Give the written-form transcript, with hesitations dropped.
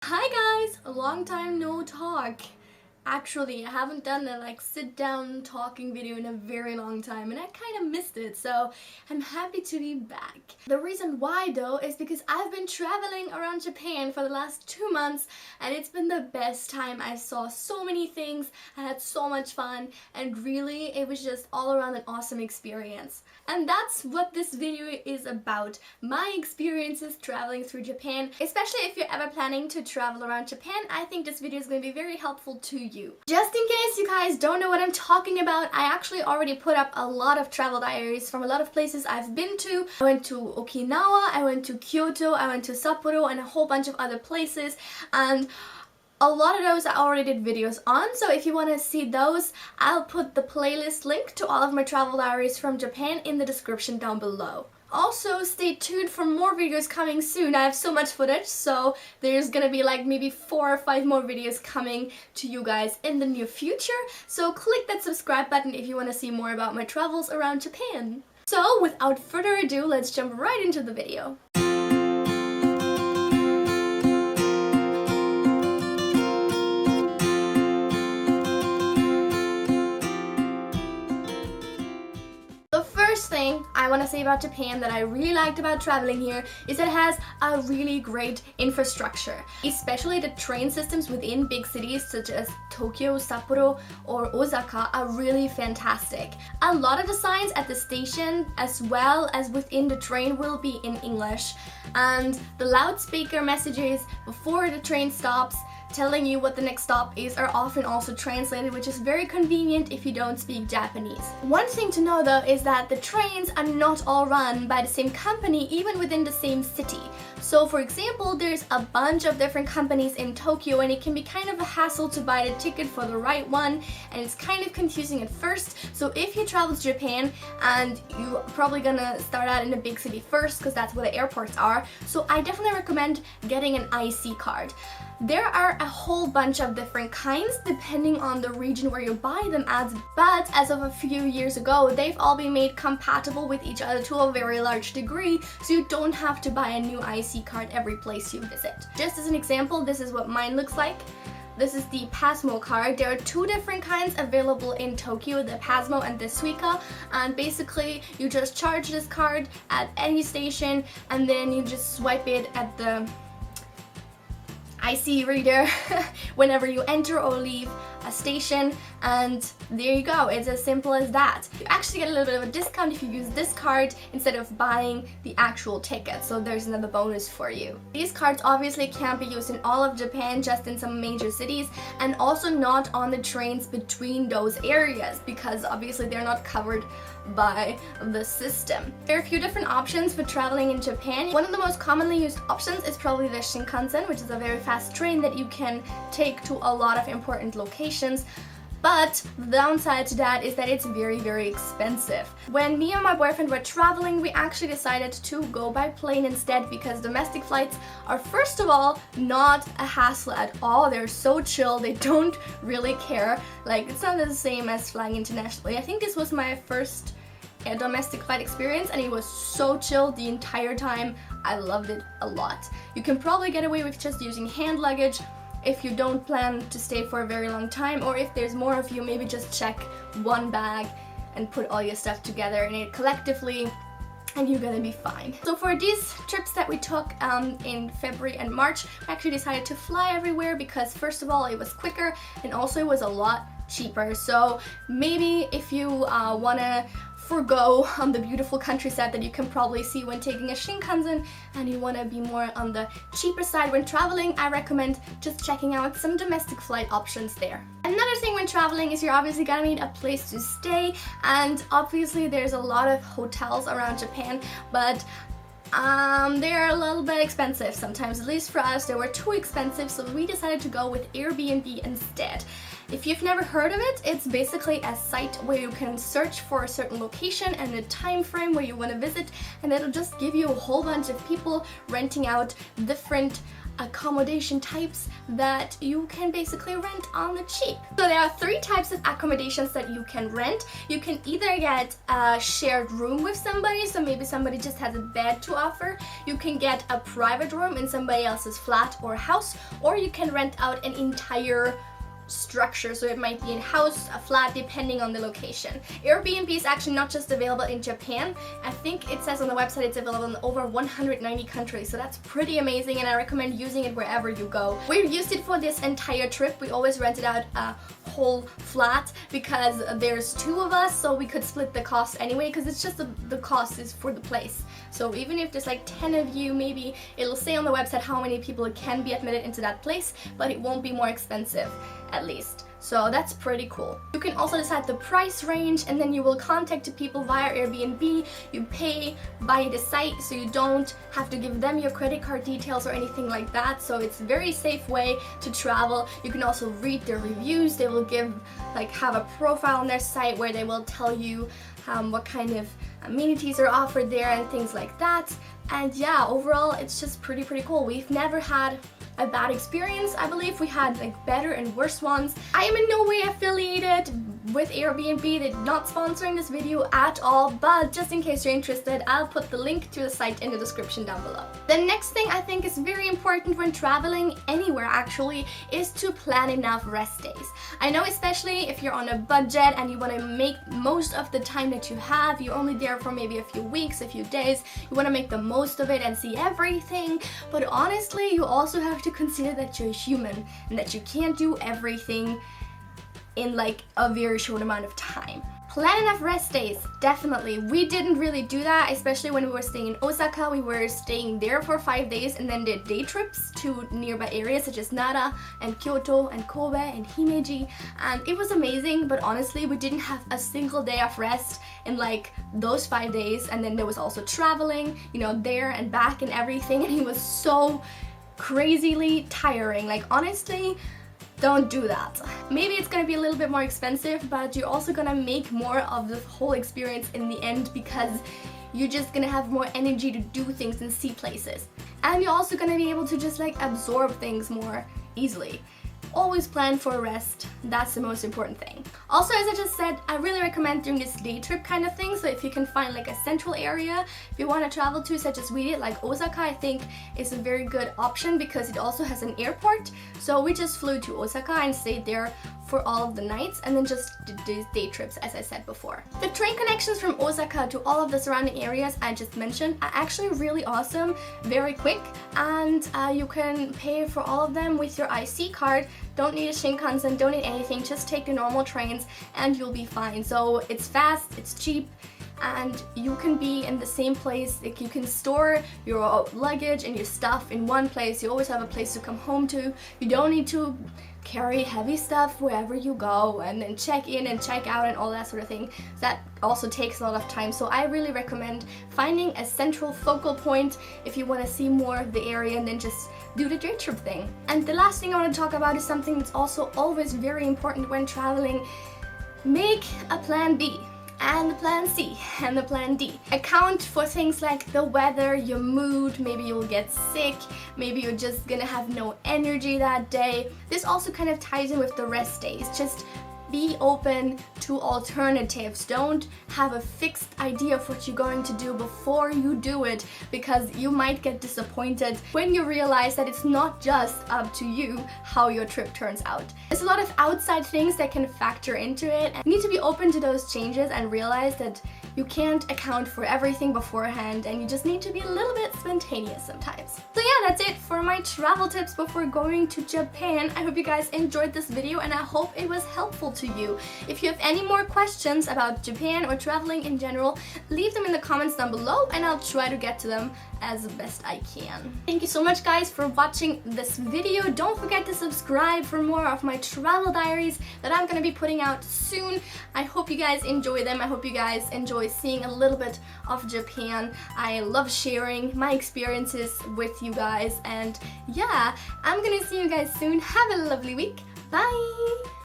Hi guys! A long time no talk. Actually, I haven't done a sit down talking video in a very long time and I kind of missed it, so I'm happy to be back. The reason why though is because I've been traveling around Japan for the last 2 months and it's been the best time. I saw so many things, I had so much fun, and really it was just all around an awesome experience. And that's what this video is about, my experiences traveling through Japan. Especially if you're ever planning to travel around Japan, I think this video is going to be very helpful to you. Just in case you guys don't know what I'm talking about, I actually already put up a lot of travel diaries from a lot of places I've been to. I went to Okinawa, I went to Kyoto, I went to Sapporo, and a whole bunch of other places, and a lot of those I already did videos on, so if you want to see those, I'll put the playlist link to all of my travel diaries from Japan in the description down below. Also, stay tuned for more videos coming soon. I have so much footage, so there's gonna be maybe 4 or 5 more videos coming to you guys in the near future. So click that subscribe button if you want to see more about my travels around Japan. So without further ado, let's jump right into the video. First thing I want to say about Japan that I really liked about traveling here is that it has a really great infrastructure. Especially the train systems within big cities such as Tokyo, Sapporo, or Osaka are really fantastic. A lot of the signs at the station as well as within the train will be in English, and the loudspeaker messages before the train stops telling you what the next stop is are often also translated, which is very convenient if you don't speak Japanese. One thing to know though is that the trains are not all run by the same company even within the same city. So for example, there's a bunch of different companies in Tokyo and it can be kind of a hassle to buy the ticket for the right one, and it's kind of confusing at first. So if you travel to Japan, and you're probably gonna start out in a big city first because that's where the airports are, so I definitely recommend getting an IC card. There are a whole bunch of different kinds depending on the region where you buy them at, but as of a few years ago, they've all been made compatible with each other to a very large degree, so you don't have to buy a new IC card every place you visit. Just as an example, this is what mine looks like. This is the Pasmo card. There are 2 different kinds available in Tokyo, the Pasmo and the Suica, and basically you just charge this card at any station and then you just swipe it at the IC reader whenever you enter or leave a station, and there you go. It's as simple as that. You actually get a little bit of a discount if you use this card instead of buying the actual ticket, so there's another bonus for you. These cards obviously can't be used in all of Japan, just in some major cities, and also not on the trains between those areas because obviously they're not covered by the system. There are a few different options for traveling in Japan. One of the most commonly used options is probably the Shinkansen, which is a very fast train that you can take to a lot of important locations. But the downside to that is that it's very expensive. When me and my boyfriend were traveling, we actually decided to go by plane instead because domestic flights are, first of all, not a hassle at all. They're so chill, they don't really care. It's not the same as flying internationally. I think this was my first domestic flight experience and it was so chill the entire time. I loved it a lot. You can probably get away with just using hand luggage if you don't plan to stay for a very long time, or if there's more of you, maybe just check one bag and put all your stuff together in it collectively and you're gonna be fine. So for these trips that we took in February and March, we actually decided to fly everywhere because first of all it was quicker and also it was a lot cheaper. So maybe if you wanna forgo on the beautiful countryside that you can probably see when taking a Shinkansen and you want to be more on the cheaper side when traveling, I recommend just checking out some domestic flight options there. Another thing when traveling is you're obviously gonna need a place to stay, and obviously there's a lot of hotels around Japan, but they're a little bit expensive sometimes. At least for us, they were too expensive, so we decided to go with Airbnb instead. If you've never heard of it, it's basically a site where you can search for a certain location and a time frame where you want to visit, and it'll just give you a whole bunch of people renting out different accommodation types that you can basically rent on the cheap. So there are 3 types of accommodations that you can rent. You can either get a shared room with somebody, so maybe somebody just has a bed to offer. You can get a private room in somebody else's flat or house, or you can rent out an entire structure, so it might be a house, a flat, depending on the location. Airbnb is actually not just available in Japan. I think it says on the website it's available in over 190 countries, so that's pretty amazing, and I recommend using it wherever you go. We've used it for this entire trip. We always rented out a whole flat because there's 2 of us, so we could split the cost anyway, because it's just the cost is for the place. So even if there's like 10 of you, maybe it'll say on the website how many people can be admitted into that place, but it won't be more expensive, at least. So that's pretty cool. You can also decide the price range, and then you will contact the people via Airbnb. You pay by the site, so you don't have to give them your credit card details or anything like that. So it's a very safe way to travel. You can also read their reviews. They will have a profile on their site where they will tell you what kind of amenities are offered there and things like that. And yeah, overall it's just pretty cool. We've never had a bad experience. I believe we had better and worse ones. I am in no way affiliated with Airbnb. They're not sponsoring this video at all, but just in case you're interested, I'll put the link to the site in the description down below. The next thing I think is very important when traveling anywhere actually is to plan enough rest days. I know, especially if you're on a budget and you want to make most of the time that you have, you're only there for maybe a few weeks, a few days, you want to make the most of it and see everything, but honestly you also have to consider that you're human and that you can't do everything in a very short amount of time. Plan enough rest days, definitely. We didn't really do that, especially when we were staying in Osaka. We were staying there for 5 days and then did day trips to nearby areas such as Nara and Kyoto and Kobe and Himeji, and it was amazing, but honestly we didn't have a single day of rest in those 5 days, and then there was also traveling, there and back and everything, and it was so crazily tiring. Honestly, don't do that. Maybe it's gonna be a little bit more expensive, but you're also gonna make more of the whole experience in the end, because you're just gonna have more energy to do things and see places. And you're also gonna be able to just absorb things more easily. Always plan for a rest. That's the most important thing. Also, as I just said, I really recommend doing this day trip kind of thing. So if you can find a central area if you want to travel to, such as we did, Osaka, I think is a very good option because it also has an airport. So we just flew to Osaka and stayed there for all of the nights, and then just did these day trips, as I said before. The train connections from Osaka to all of the surrounding areas I just mentioned are actually really awesome, very quick, and you can pay for all of them with your IC card. Don't need a Shinkansen, don't need anything, just take the normal trains and you'll be fine. So it's fast, it's cheap, and you can be in the same place. You can store your luggage and your stuff in one place. You always have a place to come home to. You don't need to carry heavy stuff wherever you go and then check in and check out and all that sort of thing. That also takes a lot of time, so I really recommend finding a central focal point if you want to see more of the area and then just do the day trip thing. And the last thing I want to talk about is something that's also always very important when traveling. Make a plan B and the plan C and the plan D. Account for things like the weather, your mood, maybe you'll get sick, maybe you're just gonna have no energy that day. This also kind of ties in with the rest days. Just be open to alternatives. Don't have a fixed idea of what you're going to do before you do it, because you might get disappointed when you realize that it's not just up to you how your trip turns out. There's a lot of outside things that can factor into it, and you need to be open to those changes and realize that you can't account for everything beforehand, and you just need to be a little bit spontaneous sometimes. So yeah, that's it for my travel tips before going to Japan. I hope you guys enjoyed this video and I hope it was helpful to you. If you have any more questions about Japan or traveling in general, leave them in the comments down below and I'll try to get to them as best I can. Thank you so much guys for watching this video. Don't forget to subscribe for more of my travel diaries that I'm gonna be putting out soon. I hope you guys enjoy them. I hope you guys enjoy seeing a little bit of Japan. I love sharing my experiences with you guys, and yeah, I'm gonna see you guys soon. Have a lovely week. Bye!